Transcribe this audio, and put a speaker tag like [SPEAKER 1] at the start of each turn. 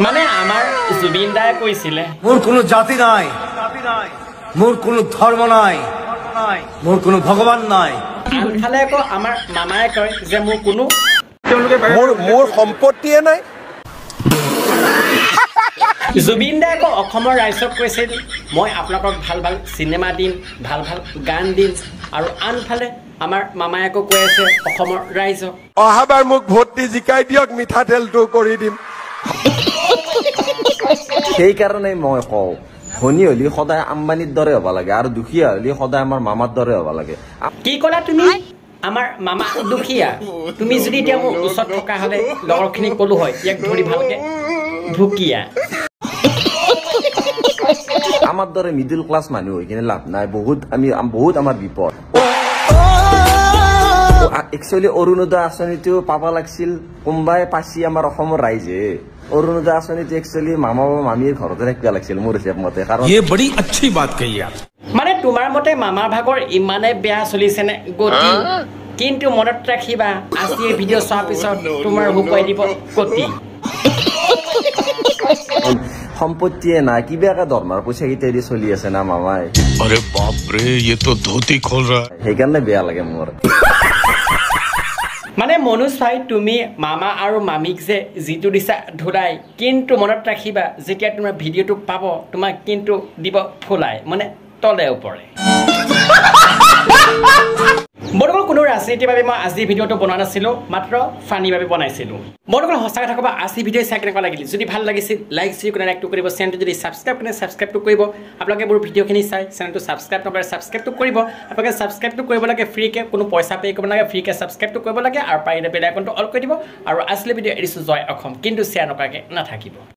[SPEAKER 1] মানে আমাৰ জুবিন দাই কৈছিলে
[SPEAKER 2] মোৰ কোনো জাতি নাই মোৰ কোনো ধৰ্ম নাই মোৰ কোনো ভগৱান নাই
[SPEAKER 1] আনফালে আকৌ আমাৰ মামায়ে কয় যে মোৰ কোনো
[SPEAKER 3] মোৰ সম্পত্তিয়ে নাই
[SPEAKER 1] জুবিন দাই আকৌ অসমৰ ৰাইজক কৈছে মই আপোনালোকক ভাল ভাল চিনেমা দিম ভাল ভাল গান দিম আৰু আনফালে আমাৰ মামায়ে আকৌ কৈ আছে অসমৰ ৰাইজক
[SPEAKER 3] অহাবাৰ মোক ভোট দি জিকাই দিয়ক মিঠাতেলটো কৰি দিম
[SPEAKER 4] সেই কাৰণে মই কওঁ ধনী হলি সদায় আম্বানীৰ দৰে হ'ব লাগে আৰু দুখীয়া হলি সদায় আমাৰ মামাৰ দৰে হ'ব লাগে
[SPEAKER 1] কি ক'লা তুমি আমাৰ মামা দুখীয়া তুমি যদি এতিয়া মোৰ ওচৰত থকা হ'লে লগৰখিনিক ক'লো হয় ইয়াক ধৰি ভালকে ঢুকিয়া
[SPEAKER 4] আমাৰ দৰে মিডিল ক্লাছ মানুহ হৈ কিনে লাভ নাই বহুত আমাৰ বিপদ একচুৱেলি অৰুণোদয় আঁচনিটো পাব লাগিছিল কোনোবাই পাইছি আমাৰ অসমৰ ৰাইজে অৰুণোদয় আঁচনিটো একচুৱেলি মামা বা মামীৰ ঘৰতে থাকিব লাগিছিল মোৰ হিচাপ মতে কাৰণ
[SPEAKER 1] মানে তোমাৰ মতে মামাৰ ভাগৰ ইমানে বেয়া চলিছেনে গতি কিন্তু মনত ৰাখিবা আজি এই ভিডিঅ' চোৱাৰ পিছত তোমাৰ শুকুৱাই দিব গতি
[SPEAKER 4] সম্পত্তিয়ে নাই কিবা এটা দৰমাৰ পইচা কেইটা দি চলি আছে না মামাই
[SPEAKER 5] अरे बाप रे ये तो धोती खोल रहा है
[SPEAKER 4] সেইকাৰণে বেয়া লাগে মোৰ
[SPEAKER 1] মানে মনোজ ভাই তুমি মামা আৰু মামীক যে যিটো দিছা ধুলাই কিন্তু মনত ৰাখিবা যেতিয়া তোমাৰ ভিডিঅ'টো পাব তোমাক কিন্তু দিব ফুলাই মানে তলে ওপৰে বন্ধুসকল কোনো ৰাজনীতিৰ বাবে মই আজি ভিডিঅ'টো বনোৱা নাছিলোঁ মাত্ৰ ফানিৰ বাবে বনাইছিলোঁ বন্ধুসকল সঁচা কথা ক'বা আজি ভিডিঅ' চাই কেনেকুৱা লাগিল যদি ভাল লাগিছিল লাইক লাইকটো কৰিব চেনেলটো যদি ছাবস্ক্ৰাইব কৰে ছাবস্ক্ৰাইবটো কৰিব আপোনালোকে মোৰ ভিডিঅ'খিনি চাই চেনেলটো ছাবস্ক্ৰাইব নকৰে ছাবস্ক্ৰাইবটো কৰিব আপোনালোকে ছাবস্ক্ৰাইবটো কৰিব লাগে ফ্ৰীকৈ কোনো পইচা পে' কৰিব নালাগে ফ্ৰীকৈ ছাবস্ক্ৰাইবটো কৰিব লাগে আৰু পাৰিলে বেল আইকনটো অল কৰি দিব আৰু আজিলৈ ভিডিঅ' এৰিছোঁ জয় অসম কিন্তু শ্বেয়াৰ নকৰাকৈ নাথাকিব